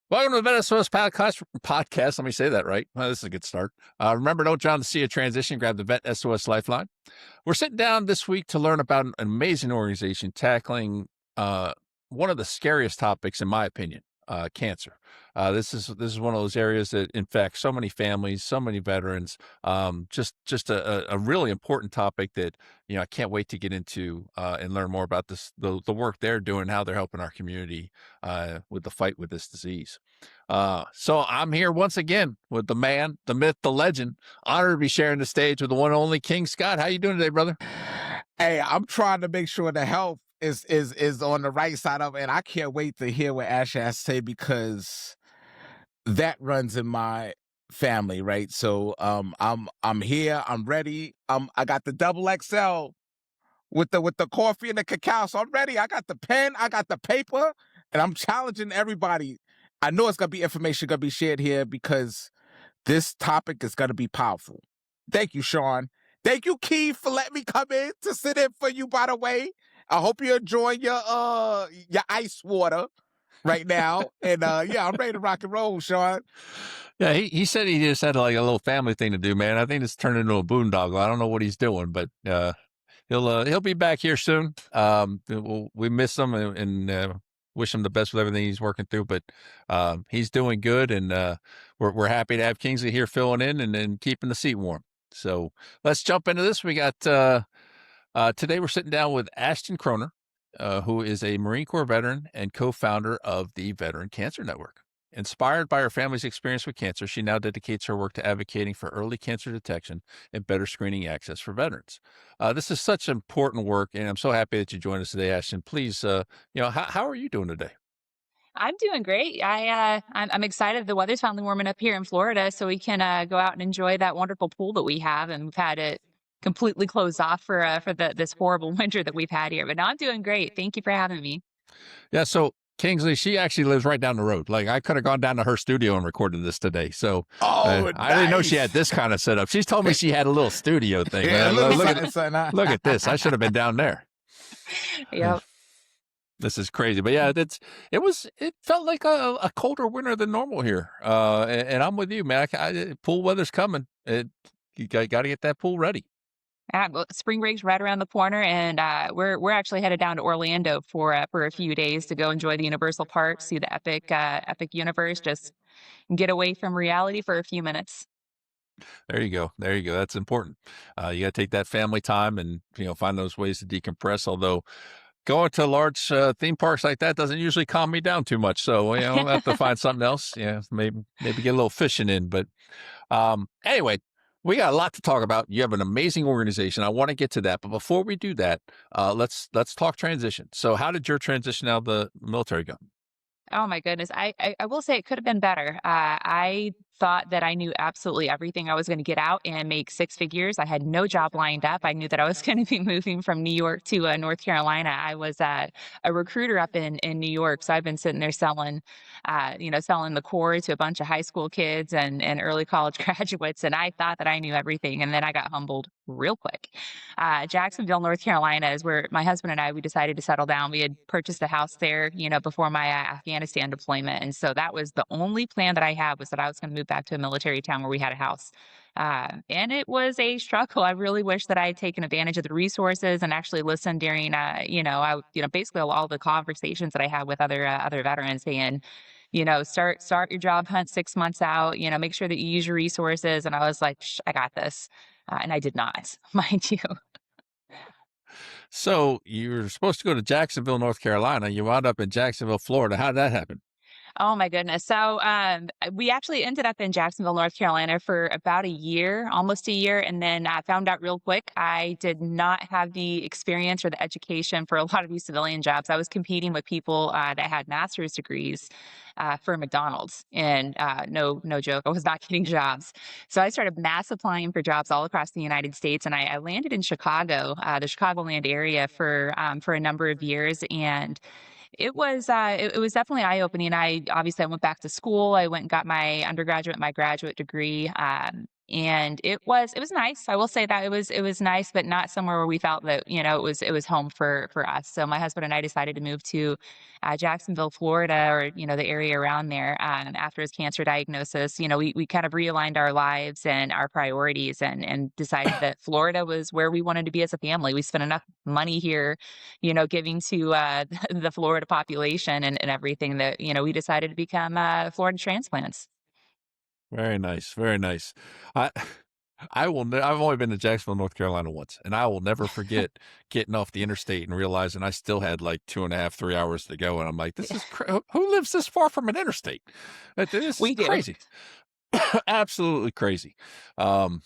Welcome to the VET S.O.S podcast. Let me say that right. Well, this is a good start. Remember, don't drown the sea of transition. Grab the VET S.O.S Lifeline. We're sitting down this week to learn about an amazing organization tackling one of the scariest topics, in my opinion, cancer. This is one of those areas that infects so many families, so many veterans. Just a really important topic that I can't wait to get into and learn more about the work they're doing, how they're helping our community with the fight with this disease. So I'm here once again with the man, the myth, the legend. Honored to be sharing the stage with the one and only King Scott. How you doing today, brother? Hey, I'm trying to make sure the health is on the right side of it, and I can't wait to hear what Ash has to say because that runs in my family, right? So I'm here, I'm ready. I got the double XL with the coffee and the cacao, so I'm ready. I got the pen, I got the paper, and I'm challenging everybody. I know it's gonna be information gonna be shared here because this topic is gonna be powerful. Thank you, Sean. Thank you, Keith, for letting me come in to sit in for you, by the way. I hope you're enjoying your ice water right now. And yeah, I'm ready to rock and roll, Sean. Yeah, he said he just had like a little family thing to do, man. I think it's turned into a boondoggle. I don't know what he's doing, but he'll be back here soon. We miss him and wish him the best with everything he's working through. But he's doing good, and we're happy to have Kingsley here filling in and keeping the seat warm. So let's jump into this. We got today we're sitting down with Ashton Kroner, who is a Marine Corps veteran and co-founder of the Veteran Cancer Network. Inspired by her family's experience with cancer, she now dedicates her work to advocating for early cancer detection and better screening access for veterans. This is such important work, and I'm so happy that you joined us today, Ashton. Please, how are you doing today? I'm doing great. I'm excited. The weather's finally warming up here in Florida, so we can go out and enjoy that wonderful pool that we have, and we've had it completely closed off for this horrible winter that we've had here. But now I'm doing great. Thank you for having me. Yeah, so Kingsley, she actually lives right down the road. Like I could have gone down to her studio and recorded this today. So Oh, I didn't know she nice. had this kind of setup. She's told me she had a little studio thing. Yeah, Man. little Look something, at something. look at this. I should have been down there. Yep. This is crazy, but yeah, it felt like a colder winter than normal here. And I'm with you, man. Pool weather's coming. You got to get that pool ready. Well, spring break's right around the corner, and we're actually headed down to Orlando for a few days to go enjoy the Universal Park, see the epic universe, just get away from reality for a few minutes. There you go. There you go. That's important. You got to take that family time and find those ways to decompress. Although going to large theme parks like that doesn't usually calm me down too much. So I have to find something else. Yeah, maybe get a little fishing in. But anyway. We got a lot to talk about. You have an amazing organization. I want to get to that. But before we do that, let's talk transition. So how did your transition out of the military go? Oh my goodness. I will say it could have been better. I thought that I knew absolutely everything. I was going to get out and make six figures. I had no job lined up. I knew that I was going to be moving from New York to North Carolina. I was a recruiter up in New York. So I've been sitting there selling, selling the core to a bunch of high school kids and early college graduates. And I thought that I knew everything. And then I got humbled real quick. Jacksonville, North Carolina is where my husband and we decided to settle down. We had purchased a house there, before my Afghanistan deployment. And so that was the only plan that I had, was that I was going to move back to a military town where we had a house. And it was a struggle. I really wish that I had taken advantage of the resources and actually listened during, basically all the conversations that I had with other veterans saying, start your job hunt 6 months out, make sure that you use your resources. And I was like, I got this. And I did not, mind you. So you were supposed to go to Jacksonville, North Carolina. You wound up in Jacksonville, Florida. How did that happen? Oh my goodness. So we actually ended up in Jacksonville, North Carolina for about a year, almost a year. And then I found out real quick, I did not have the experience or the education for a lot of these civilian jobs. I was competing with people that had master's degrees for McDonald's. And no joke, I was not getting jobs. So I started mass applying for jobs all across the United States. And I landed in Chicago, the Chicagoland area for a number of years. And it was definitely eye-opening. I went back to school. I went and got my undergraduate, my graduate degree. And it was nice. I will say that it was nice, but not somewhere where we felt that, it was home for us. So my husband and I decided to move to Jacksonville, Florida, or the area around there. After his cancer diagnosis, we kind of realigned our lives and our priorities, and decided that Florida was where we wanted to be as a family. We spent enough money here, giving to the Florida population and everything, that we decided to become Florida transplants. Very nice, very nice. I I've only been to Jacksonville, North Carolina once, and I will never forget getting off the interstate and realizing I still had like 2.5, 3 hours to go, and I'm like, "This is who lives this far from an interstate? This is We do. crazy, absolutely crazy." Um,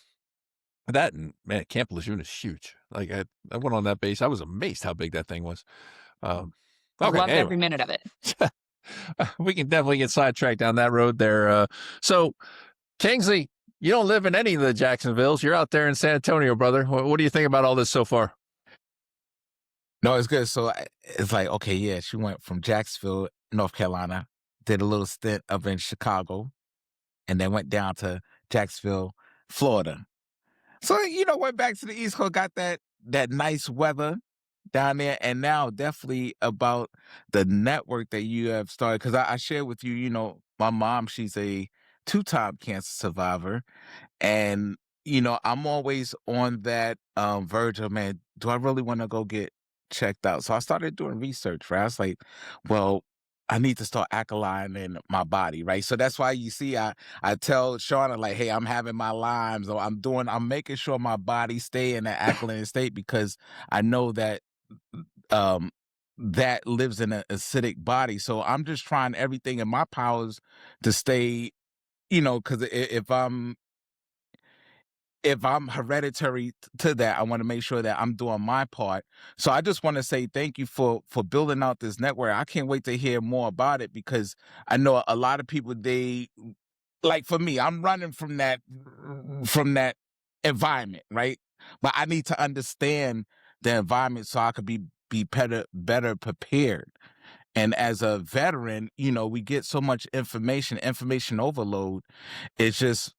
that and man, Camp Lejeune is huge. Like I went on that base, I was amazed how big that thing was. Um, okay, Loved anyway, every minute of it. we can definitely get sidetracked down that road there. So Kingsley, you don't live in any of the Jacksonvilles. You're out there in San Antonio, brother. What do you think about all this so far? No, it's good. So it's like, okay, yeah, she went from Jacksonville, North Carolina, did a little stint up in Chicago, and then went down to Jacksonville, Florida. So, went back to the East Coast, got that nice weather down there, and now definitely about the network that you have started. Because I shared with you, my mom, she's a two-time cancer survivor, and I'm always on that verge of, man, do I really want to go get checked out? So I started doing research, right? I was like, well, I need to start alkalining my body, right? So that's why you see I tell Shauna, like, hey, I'm having my limes, or I'm making sure my body stay in that alkaline state, because I know that um that lives in an acidic body. So I'm just trying everything in my powers to stay, because if I'm hereditary to that, I want to make sure that I'm doing my part. So I just want to say thank you for building out this network. I can't wait to hear more about it, because I know a lot of people, they, like, for me, I'm running from that environment, right? But I need to understand the environment so I could be better prepared. And as a veteran, we get so much information overload. It's just,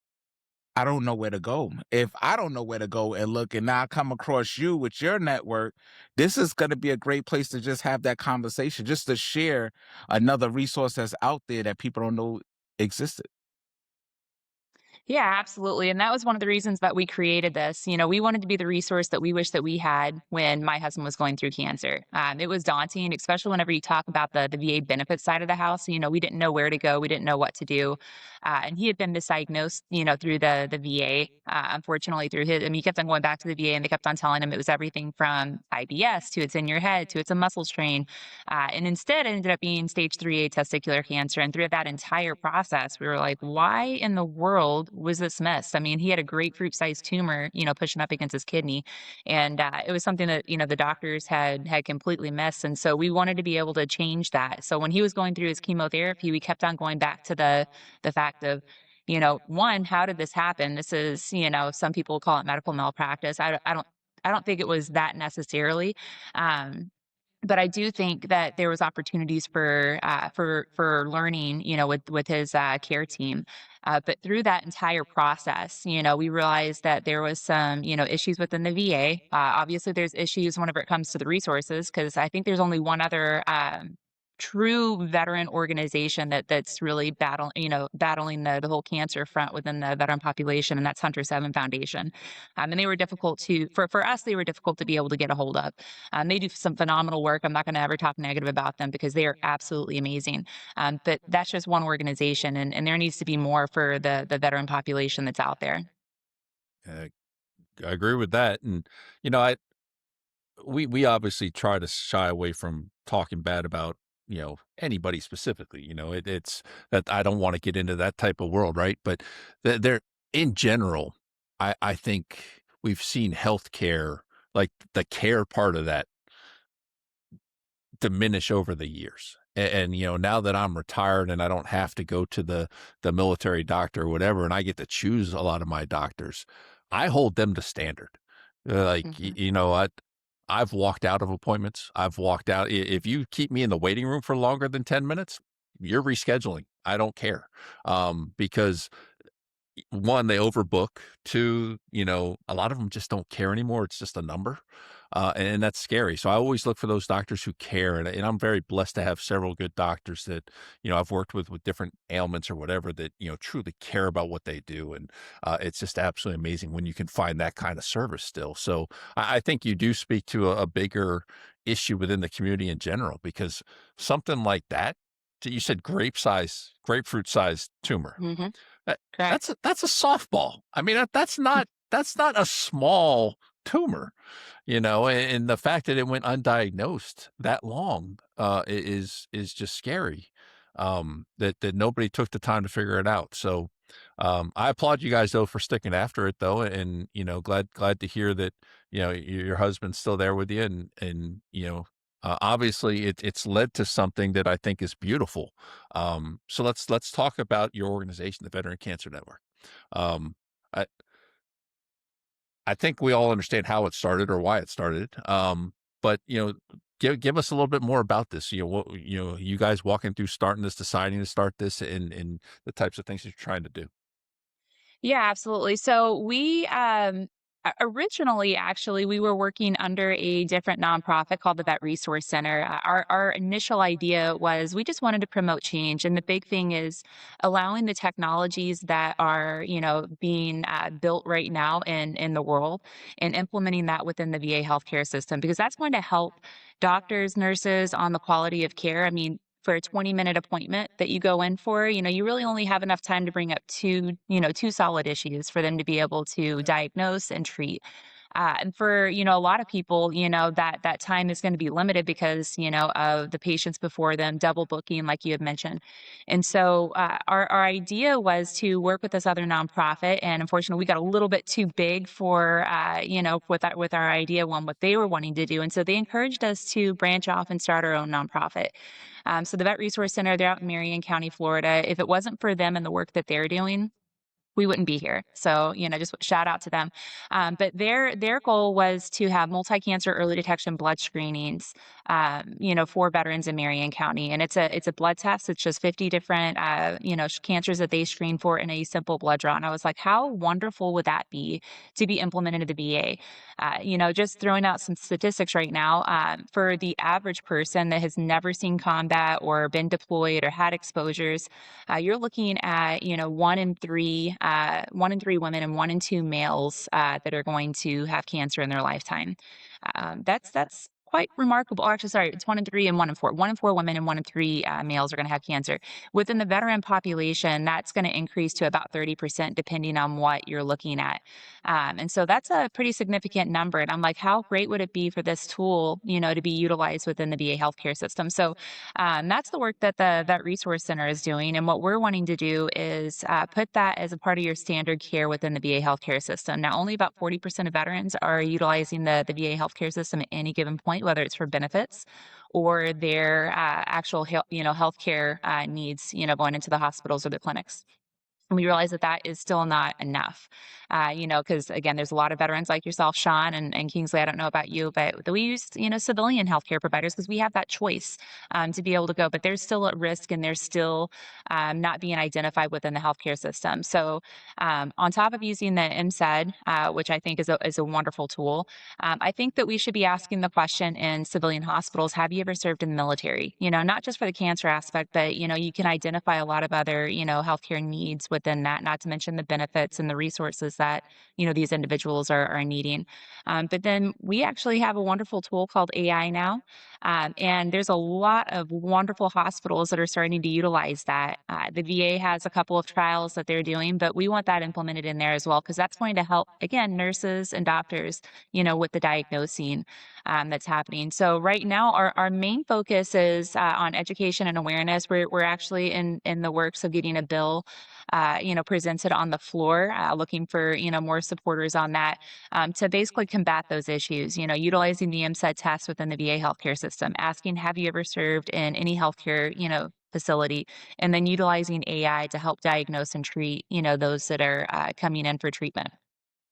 I don't know where to go. If I don't know where to go and look, and now I come across you with your network, this is going to be a great place to just have that conversation, just to share another resource that's out there that people don't know existed. Yeah, absolutely. And that was one of the reasons that we created this. We wanted to be the resource that we wish that we had when my husband was going through cancer. It was daunting, especially whenever you talk about the VA benefit side of the house. We didn't know where to go, we didn't know what to do. And he had been misdiagnosed, through the VA. Unfortunately, through his, I mean, he kept on going back to the VA, and they kept on telling him it was everything from IBS to it's in your head to it's a muscle strain. And instead, it ended up being stage 3A testicular cancer. And through that entire process, we were like, why in the world was this missed? I mean, he had a grapefruit sized tumor, pushing up against his kidney. And it was something that, the doctors had completely missed. And so we wanted to be able to change that. So when he was going through his chemotherapy, we kept on going back to the fact of, one, how did this happen? This is, some people call it medical malpractice. I don't think it was that necessarily. Um, but I do think that there was opportunities for learning, with his care team. But through that entire process, we realized that there was some, issues within the VA. Obviously, there's issues whenever it comes to the resources, because I think there's only one other true veteran organization that's really battling the whole cancer front within the veteran population, and that's Hunter Seven Foundation. And they were difficult for us. They were difficult to be able to get a hold of. They do some phenomenal work. I'm not going to ever talk negative about them, because they are absolutely amazing. But that's just one organization, and there needs to be more for the veteran population that's out there. Uh, I agree with that. And, I we obviously try to shy away from talking bad about, anybody specifically. It's that I don't want to get into that type of world, right? But there, in general, I think we've seen healthcare, like the care part of that, diminish over the years. And now that I'm retired and I don't have to go to the military doctor or whatever, and I get to choose a lot of my doctors, I hold them to standard. Like, Mhm. I've walked out of appointments. I've walked out. If you keep me in the waiting room for longer than 10 minutes, you're rescheduling. I don't care. Because one, they overbook. Two, a lot of them just don't care anymore. It's just a number. And that's scary. So I always look for those doctors who care. And I'm very blessed to have several good doctors that, I've worked with different ailments or whatever that, truly care about what they do. And it's just absolutely amazing when you can find that kind of service still. So I think you do speak to a bigger issue within the community in general, because something like that, you said grapefruit size tumor. Hmm. That Correct. that's a softball. I mean, that's not a small tumor, and the fact that it went undiagnosed that long, is just scary, that nobody took the time to figure it out. So, I applaud you guys, though, for sticking after it, though, and, glad to hear that, your husband's still there with you, and, obviously it's led to something that I think is beautiful. So let's talk about your organization, the Veteran Cancer Network. Um, I I think we all understand how it started or why it started. But give us a little bit more about this. You guys walking through starting this, deciding to start this, and the types of things that you're trying to do. Yeah, absolutely. So we originally, actually, we were working under a different nonprofit called the VET Resource Center. Our initial idea was we just wanted to promote change, and the big thing is allowing the technologies that are being built right now in the world, and implementing that within the VA healthcare system, because that's going to help doctors, nurses on the quality of care. I mean, for a 20-minute appointment that you go in for, you really only have enough time to bring up two solid issues for them to be able to diagnose and treat. And for, a lot of people, that time is going to be limited because, of the patients before them, double booking, like you had mentioned. And so our idea was to work with this other nonprofit. And unfortunately, we got a little bit too big for, with our idea, what they were wanting to do. And so they encouraged us to branch off and start our own nonprofit. So the Vet Resource Center, they're out in Marion County, Florida. If it wasn't for them and the work that they're doing, we wouldn't be here. So, just shout out to them. But their goal was to have multi-cancer early detection blood screenings, for veterans in Marion County. And it's a blood test. It's just 50 different, cancers that they screen for in a simple blood draw. And I was like, how wonderful would that be to be implemented into the VA? Just throwing out some statistics right now, for the average person that has never seen combat or been deployed or had exposures, you're looking at, one in three women and 1 in 2 males that are going to have cancer in their lifetime. That's quite remarkable. Actually, sorry, it's 1 in 3 and 1 in 4. 1 in 4 women and 1 in 3 males are going to have cancer. Within the veteran population, that's going to increase to about 30%, depending on what you're looking at. And so that's a pretty significant number. And I'm like, how great would it be for this tool, to be utilized within the VA healthcare system? So that's the work that that resource center is doing. And what we're wanting to do is put that as a part of your standard care within the VA healthcare system. Now, only about 40% of veterans are utilizing the VA healthcare system at any given point, whether it's for benefits or their actual healthcare needs, going into the hospitals or the clinics. And we realize that that is still not enough, because again, there's a lot of veterans like yourself, Sean and Kingsley. I don't know about you, but we use, civilian healthcare providers because we have that choice to be able to go, but they're still at risk and they're still not being identified within the healthcare system. So, on top of using the MSED, which I think is a wonderful tool, I think that we should be asking the question in civilian hospitals: have you ever served in the military? Not just for the cancer aspect, but you can identify a lot of other healthcare needs within that. Not to mention the benefits and the resources that these individuals are needing. But then we actually have a wonderful tool called AI now, and there's a lot of wonderful hospitals that are starting to utilize that. The VA has a couple of trials that they're doing, but we want that implemented in there as well because that's going to help again nurses and doctors, with the diagnosing that's happening. So right now, our main focus is on education and awareness. We're actually in the works of getting a bill, presented on the floor, looking for more supporters on that, to basically combat those issues. Utilizing the MSED test within the VA healthcare system, asking, "Have you ever served in any healthcare, facility?" And then utilizing AI to help diagnose and treat, those that are coming in for treatment.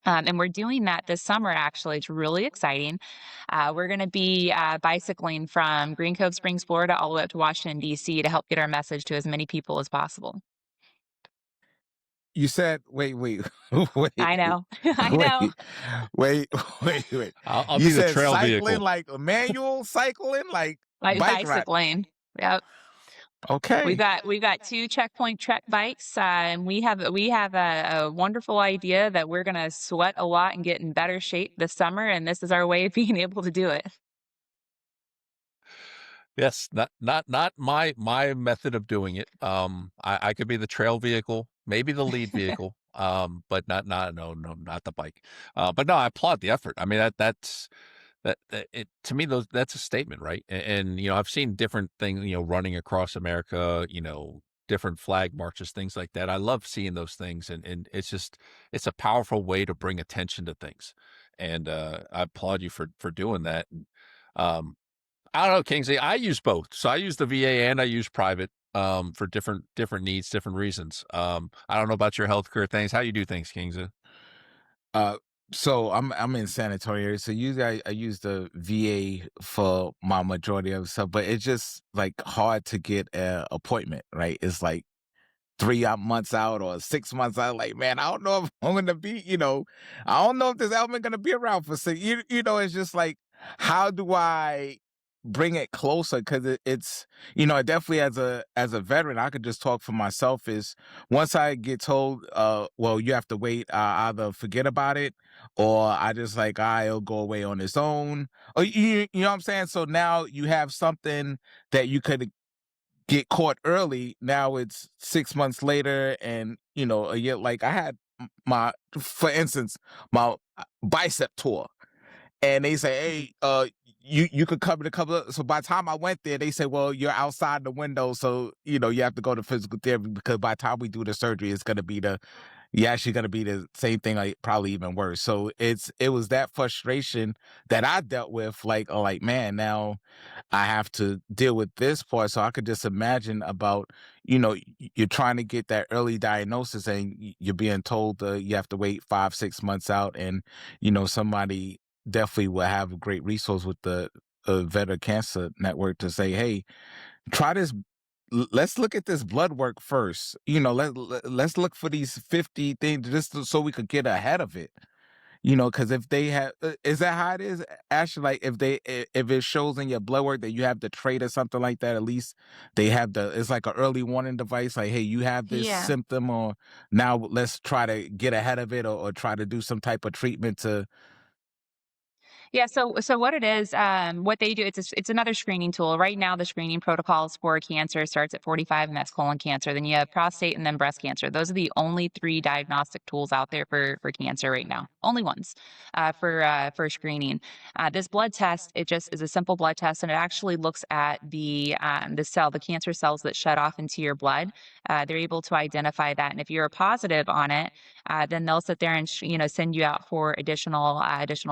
And we're doing that this summer, actually. It's really exciting. We're going to be bicycling from Green Cove Springs, Florida, all the way up to Washington, D.C. to help get our message to as many people as possible. You said, wait, wait, I wait, know. I know. wait, wait, wait. I'll You be the said trail cycling vehicle. like manual cycling, like Like bike ride. bicycling. Yep. Okay. We've got 2 checkpoint trek bikes, and we have a wonderful idea that we're gonna sweat a lot and get in better shape this summer, and this is our way of being able to do it. Yes, not my method of doing it. I could be the trail vehicle, maybe the lead vehicle, but not no not the bike. But no, I applaud the effort. I mean that it to me that's a statement, right? And you know I've seen different things, you know, running across America, you know, different flag marches, things like that. I love seeing those things, and it's just it's a powerful way to bring attention to things, and I applaud you for doing that. And, um, I don't know, Kingsley. I use both. So I use the VA and I use private for different needs, different reasons. I don't know about your healthcare things. How you do things, Kingsley? Uh, so I'm in San Antonio, so usually I use the VA for my majority of stuff, but it's just like hard to get an appointment, right? It's like 3 months out or 6 months out. Like, man, I don't know if I'm gonna be, I don't know if this element gonna be around for six. It's just like, how do I bring it closer? Because it's, definitely as a veteran, I could just talk for myself. Is once I get told, well, you have to wait, I either forget about it or I just like, it'll go away on its own. Or you know what I'm saying? So now you have something that you could get caught early. Now it's 6 months later, and a year. Like I had for instance, my bicep tour, and they say, hey, you could cover the couple. So by the time I went there, they say, well, you're outside the window, so you have to go to physical therapy because by the time we do the surgery, it's gonna be you're actually gonna be the same thing, like probably even worse. So it was that frustration that I dealt with, like man, now I have to deal with this part. So I could just imagine about, you're trying to get that early diagnosis and you're being told you have to wait 5, 6 months out. And, somebody definitely will have a great resource with the Veteran Cancer Network to say, hey, try this. Let's look at this blood work first. Let's look for these 50 things just so we could get ahead of it. Because if they have, is that how it is? Actually, like if it shows in your blood work that you have the trait or something like that, at least they have it's like an early warning device. Like, hey, you have this Yeah. symptom, or now let's try to get ahead of it, or try to do some type of treatment to. Yeah, so what it is, what they do, it's another screening tool. Right now, the screening protocols for cancer starts at 45, and that's colon cancer. Then you have prostate, and then breast cancer. Those are the only 3 diagnostic tools out there for cancer right now. Only ones for screening. This blood test, it just is a simple blood test, and it actually looks at the cancer cells that shed off into your blood. They're able to identify that, and if you're positive on it, then they'll sit there and send you out for additional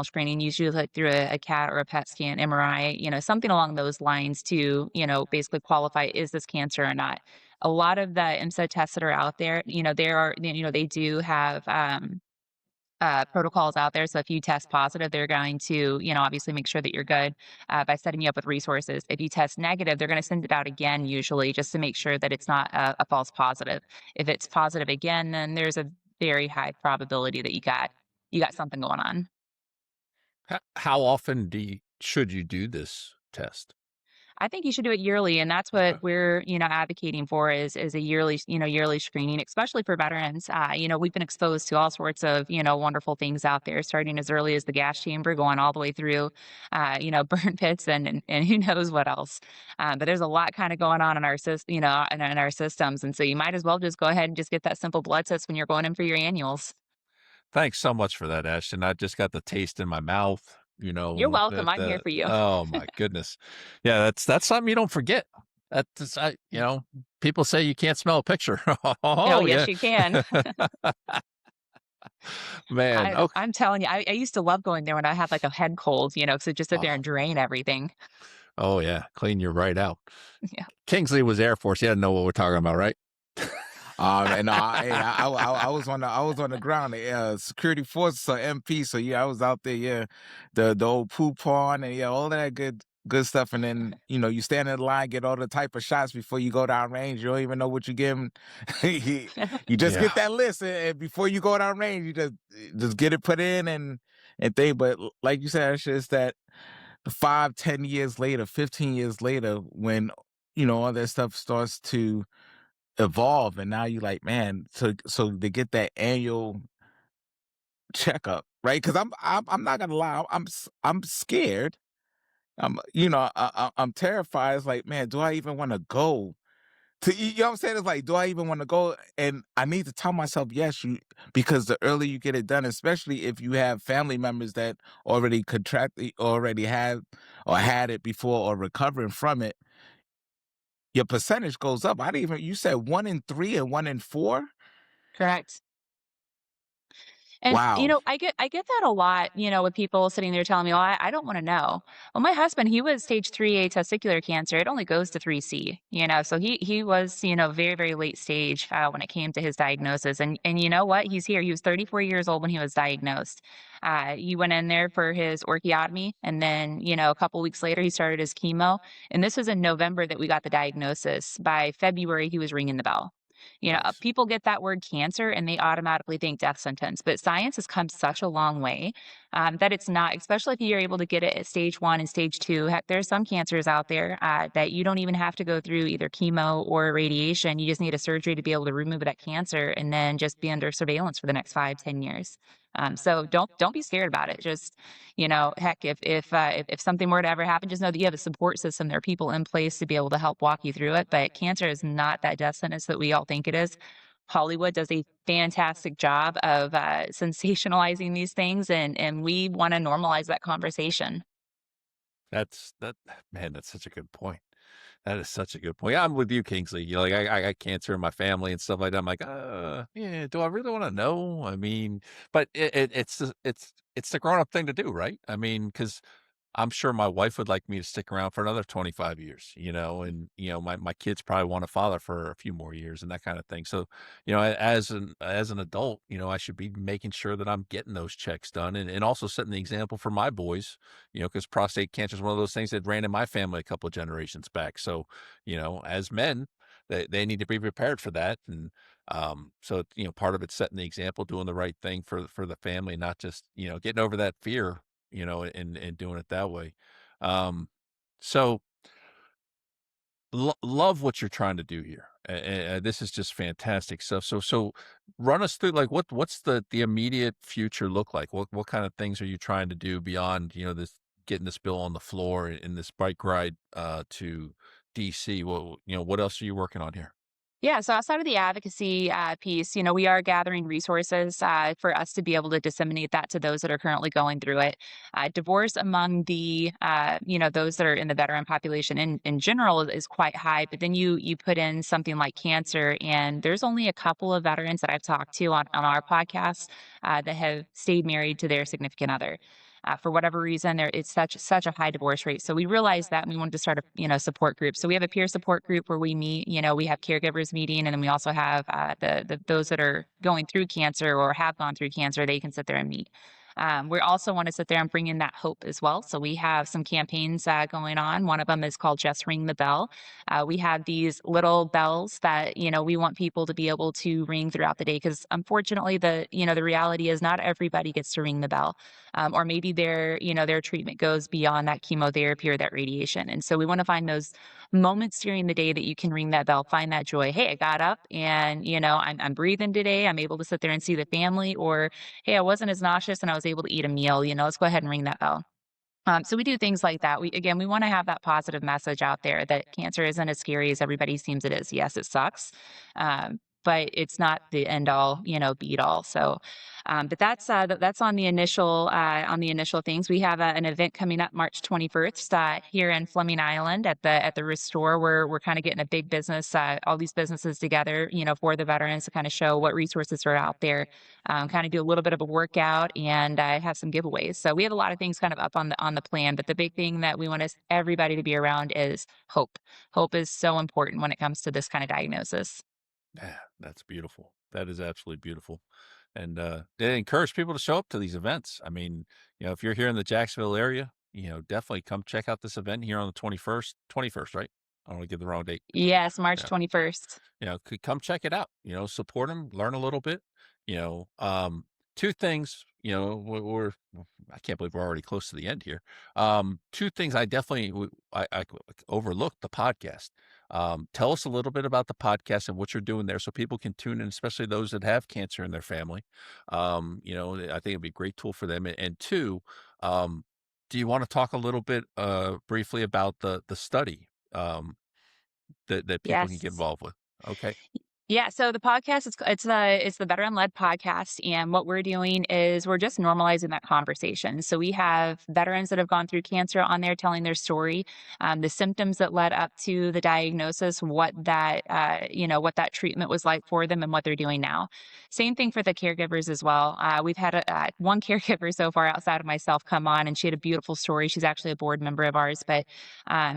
screening, usually like through a CAT or a PET scan, MRI, something along those lines to basically qualify, is this cancer or not. A lot of the MSA tests that are out there, they do have protocols out there. So if you test positive, they're going to, obviously make sure that you're good by setting you up with resources. If you test negative, they're going to send it out again, usually just to make sure that it's not a false positive. If it's positive again, then there's a very high probability that you got something going on. How often should you do this test? I think you should do it yearly, and that's Okay. what we're, advocating for is a yearly screening, especially for veterans. We've been exposed to all sorts of, wonderful things out there, starting as early as the gas chamber, going all the way through, burn pits and who knows what else. But there's a lot kind of going on in our in our systems, and so you might as well just go ahead and just get that simple blood test when you're going in for your annuals. Thanks so much for that, Ashton. I just got the taste in my mouth, You're welcome. that I'm here for you. oh my goodness. Yeah, that's something you don't forget. That's people say you can't smell a picture. Oh, Oh yeah. yes, you can. Man, okay. I'm telling you, I used to love going there when I had like a head cold, so just sit there Oh, and drain everything. oh yeah, clean you right out. Yeah. Kingsley was Air Force. You had to know what we're talking about, right? And I was on the ground, security forces, so MP. So yeah, I was out there. Yeah, the old poo pond and yeah, all that good stuff, and then you stand in the line, get all the type of shots before you go down range. You don't even know what you're getting. You just Yeah. get that list, and before you go down range, you just get it put in and think. But like you said, it's just that 5, 10 years later, 15 years later, when all that stuff starts to evolve, and now you like, man, so to get that annual checkup, right? Because I'm not gonna lie, I'm scared. I'm terrified. It's like, man, do I even want to go to? You know what I'm saying? It's like, do I even want to go? And I need to tell myself yes, because the earlier you get it done, especially if you have family members that already already have or had it before or recovering from it, your percentage goes up. I didn't even. You said 1 in 3 and 1 in 4. Correct. And Wow. I get that a lot, with people sitting there telling me, "Well, I don't want to know." Well, my husband, he was stage 3A testicular cancer. It only goes to 3C, so he was, very, very late stage when it came to his diagnosis. And you know what? He's here. He was 34 years old when he was diagnosed. He went in there for his orchiotomy, and then, a couple weeks later, he started his chemo. And this was in November that we got the diagnosis. By February, he was ringing the bell. Nice. People get that word cancer and they automatically think death sentence, but science has come such a long way that it's not, especially if you're able to get it at stage 1 and stage 2. Heck, there's some cancers out there that you don't even have to go through either chemo or radiation. You just need a surgery to be able to remove that cancer and then just be under surveillance for the next 5, 10 years. So don't be scared about it. Just heck, if something were to ever happen, just know that you have a support system. There are people in place to be able to help walk you through it. But cancer is not that death sentence that we all think it is. Hollywood does a fantastic job of sensationalizing these things, and we want to normalize that conversation. That man, that's such a good point. That is such a good point. Yeah, I'm with you, Kingsley. Like I got cancer in my family and stuff like that. I'm like, yeah, do I really want to know? I mean, but it's the grown up thing to do, right? I mean, because I'm sure my wife would like me to stick around for another 25 years, and, my kids probably want a father for a few more years and that kind of thing. So, as an adult, I should be making sure that I'm getting those checks done and also setting the example for my boys, because prostate cancer is one of those things that ran in my family a couple of generations back. So, as men, they need to be prepared for that. And, so, part of it's setting the example, doing the right thing for the family, not just, getting over that fear, and doing it that way. Um, so love what you're trying to do here. This is just fantastic stuff. So run us through like what's the immediate future look like? What kind of things are you trying to do beyond this getting this bill on the floor in this bike ride to DC? What else are you working on here? Yeah, so outside of the advocacy piece, we are gathering resources for us to be able to disseminate that to those that are currently going through it. Divorce among the, those that are in the veteran population in general is quite high, but then you put in something like cancer, and there's only a couple of veterans that I've talked to on our podcast that have stayed married to their significant other. For whatever reason, it's such a high divorce rate. So we realized that, and we wanted to start a support group. So we have a peer support group where we meet. We have caregivers meeting, and then we also have the those that are going through cancer or have gone through cancer. They can sit there and meet. We also want to sit there and bring in that hope as well. So we have some campaigns going on. One of them is called Just Ring the Bell. We have these little bells that we want people to be able to ring throughout the day, because unfortunately the reality is not everybody gets to ring the bell, or maybe their treatment goes beyond that chemotherapy or that radiation. And so we want to find those moments during the day that you can ring that bell, find that joy. Hey, I got up and I'm breathing today. I'm able to sit there and see the family, or hey, I wasn't as nauseous and I was able to eat a meal. Let's go ahead and ring that bell. So we do things like that. We want to have that positive message out there that cancer isn't as scary as everybody seems it is. Yes, it sucks, but it's not the end all, be all. So, but that's on the initial things. We have an event coming up March 21st here in Fleming Island at the Restore. We're kind of getting a big business, all these businesses together, for the veterans to kind of show what resources are out there, kind of do a little bit of a workout, and have some giveaways. So we have a lot of things kind of up on the plan, but the big thing that we want everybody to be around is hope. Hope is so important when it comes to this kind of diagnosis. Yeah, that's beautiful. That is absolutely beautiful. And they encourage people to show up to these events. I mean, if you're here in the Jacksonville area, definitely come check out this event here on the 21st, right? I don't want to give the wrong date. Yes, March Yeah. 21st. Could come check it out, support them, learn a little bit, you know, um, two things, I can't believe we're already close to the end here. Two things I definitely, I overlooked the podcast. Tell us a little bit about the podcast and what you're doing there so people can tune in, especially those that have cancer in their family. I think it'd be a great tool for them. And two, um, do you want to talk a little bit, briefly about the study, that people can get Yes. involved with? Okay. Yeah, so the podcast it's the veteran-led podcast, and what we're doing is we're just normalizing that conversation. So we have veterans that have gone through cancer on there telling their story, the symptoms that led up to the diagnosis, what that treatment was like for them, and what they're doing now. Same thing for the caregivers as well. We've had one caregiver so far outside of myself come on, and she had a beautiful story. She's actually a board member of ours, but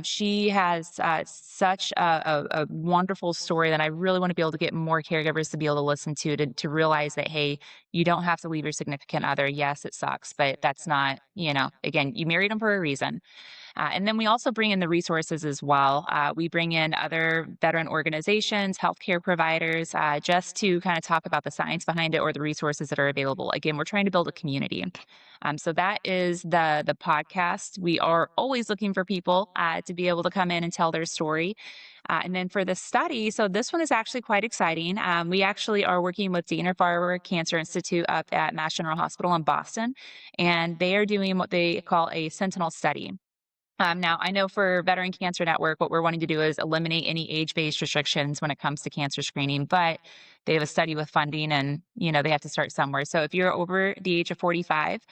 she has such a wonderful story that I really want to be able to get more caregivers to be able to listen to realize that, hey, you don't have to leave your significant other. Yes, it sucks, but that's not, again, you married them for a reason. And then we also bring in the resources as well. We bring in other veteran organizations, healthcare providers, just to kind of talk about the science behind it or the resources that are available. Again, we're trying to build a community. So that is the podcast. We are always looking for people to be able to come in and tell their story. And then for the study, so this one is actually quite exciting. We actually are working with Dana-Farber Cancer Institute up at Mass General Hospital in Boston, and they are doing what they call a Sentinel Study. Now, I know for Veteran Cancer Network, what we're wanting to do is eliminate any age-based restrictions when it comes to cancer screening, but they have a study with funding and, they have to start somewhere. So if you're over the age of 45,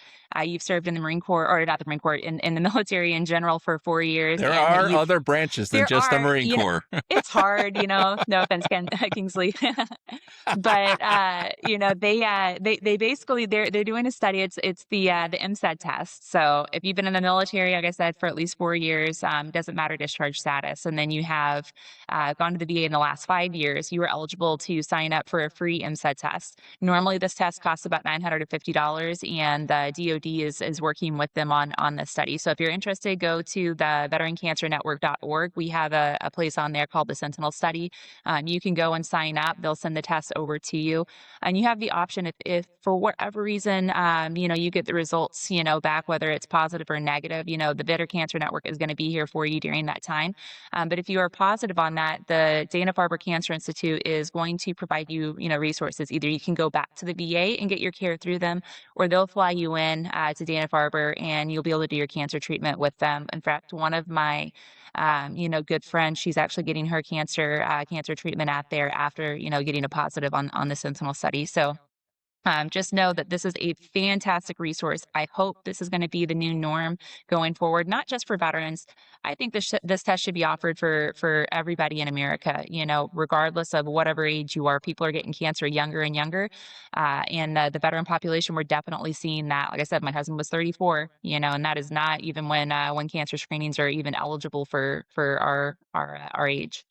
you've served in the Marine Corps, or not the Marine Corps, in the military in general for 4 years, There and are you've other branches than there just the are, Marine Corps. it's hard, no offense, Kingsley. But, they basically they're doing a study. It's the MSED test. So if you've been in the military, like I said, for at least 4 years, doesn't matter discharge status, and then you have, gone to the VA in the last 5 years, you are eligible to sign up for a free MSED test. Normally, this test costs about $950, and the DoD is working with them on this study. So if you're interested, go to the veterancanternetwork.org. We have a place on there called the Sentinel Study. You can go and sign up. They'll send the test over to you, and you have the option if for whatever reason, you get the results, back, whether it's positive or negative. The Veteran Cancer Network is going to be here for you during that time. But if you are positive on that, the Dana-Farber Cancer Institute is going to provide you, resources. Either you can go back to the VA and get your care through them, or they'll fly you in to Dana-Farber, and you'll be able to do your cancer treatment with them. In fact, one of my good friends, she's actually getting her cancer treatment out there after, getting a positive on the Sentinel study. So just know that this is a fantastic resource. I hope this is going to be the new norm going forward, not just for veterans. I think this test should be offered for everybody in America. Regardless of whatever age you are, people are getting cancer younger and younger. And the veteran population, we're definitely seeing that. Like I said, my husband was 34. And that is not even when cancer screenings are even eligible for our age.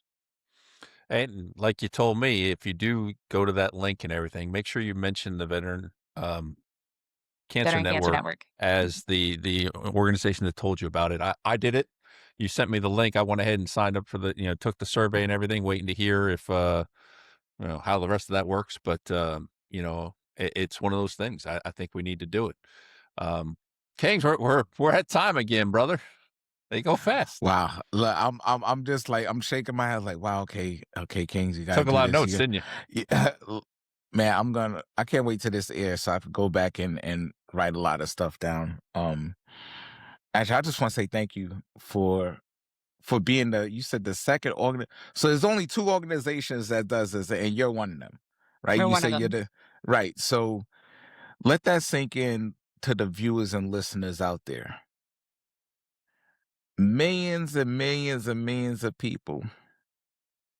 And like you told me, if you do go to that link and everything, make sure you mention the Veteran Cancer Veteran Cancer Network Network. as the organization that told you about it. I did it. You sent me the link. I went ahead and signed up for took the survey and everything, waiting to hear if how the rest of that works. But it's one of those things. I think we need to do it. Kings, we're at time again, brother. They go fast. Wow. Look, I'm just like, I'm shaking my head like, wow, okay, Kings, you gotta Took a do lot of this. notes, didn't you? Yeah, man, I can't wait till this air so I can go back and write a lot of stuff down. Actually, I just want to say thank you for being you said the second so there's only 2 organizations that does this, and you're one of them, right? We're You one say of you're them. right. So let that sink in to the viewers and listeners out there. Millions and millions and millions of people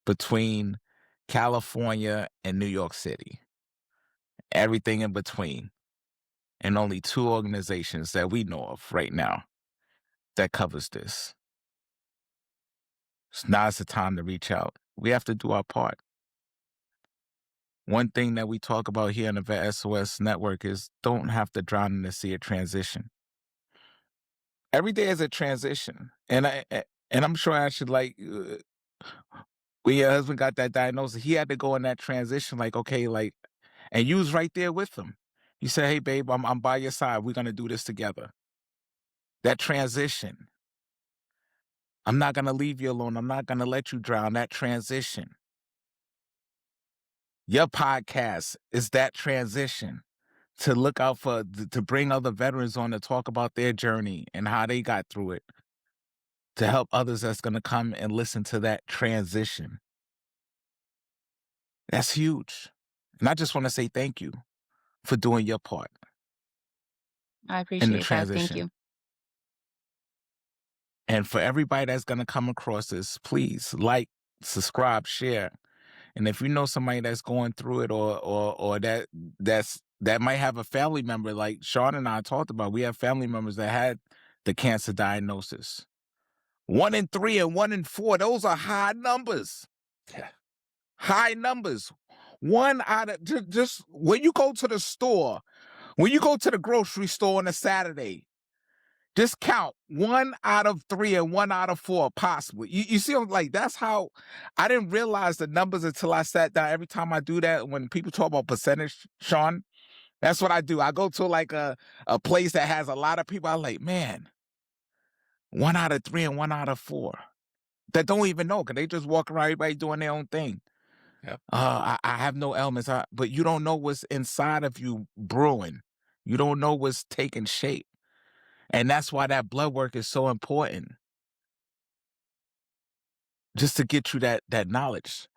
between California and New York City, everything in between, and only 2 organizations that we know of right now that covers this. So now's the time to reach out. We have to do our part. One thing that we talk about here on the VET S.O.S network is don't have to drown in the sea of transition. every day is a transition, and I'm sure I should like. When your husband got that diagnosis, he had to go in that transition, like, okay, like, and you was right there with him. You said, "Hey, babe, I'm by your side. We're gonna do this together." That transition. I'm not gonna leave you alone. I'm not gonna let you drown. That transition. Your podcast is that transition to look out for, to bring other veterans on to talk about their journey and how they got through it, to help others that's gonna come and listen to that transition. That's huge. And I just want to say thank you for doing your part I in the appreciate that. Thank transition. you. And for everybody that's going to come across this, please like, subscribe, share. And if you know somebody that's going through it, or that might have a family member, like Sean and I talked about, we have family members that had the cancer diagnosis. 1 in 3 and 1 in 4, those are high numbers. Yeah. High numbers. One out of, just when you go to the store, when you go to the grocery store on a Saturday, just count 1 out of 3 and 1 out of 4 possible. You see, like, that's how I didn't realize the numbers until I sat down. Every time I do that, when people talk about percentage, Sean, that's what I do. I go to like a place that has a lot of people. I'm like, man, 1 out of 3 and 1 out of 4 that don't even know, because they just walk around, everybody doing their own thing. Yep. I have no ailments, but you don't know what's inside of you brewing. You don't know what's taking shape. And that's why that blood work is so important. Just to get you that knowledge,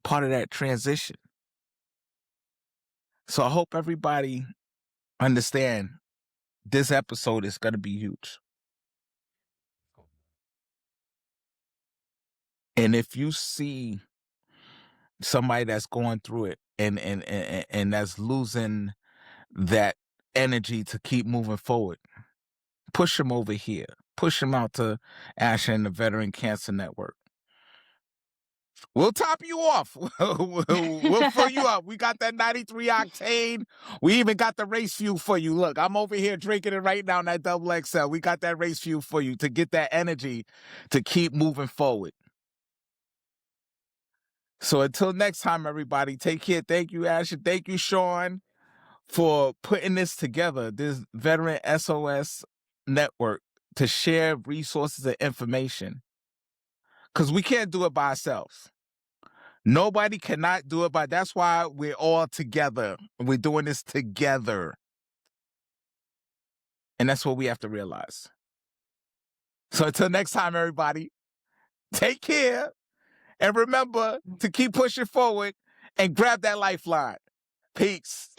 part of that transition. So I hope everybody understand this episode is going to be huge. And if you see somebody that's going through it and that's losing that energy to keep moving forward, push them over here. Push them out to Ashton and the Veteran Cancer Network. We'll top you off. We'll fill you up. We got that 93 octane. We even got the race fuel for you. Look, I'm over here drinking it right now in that double XL. We got that race fuel for you to get that energy to keep moving forward. So until next time, everybody, take care. Thank you, Ashton. Thank you, Sean, for putting this together, this Veteran SOS network, to share resources and information. Because we can't do it by ourselves. Nobody cannot do it by, that's why we're all together. We're doing this together. And that's what we have to realize. So until next time, everybody, take care. And remember to keep pushing forward and grab that lifeline. Peace.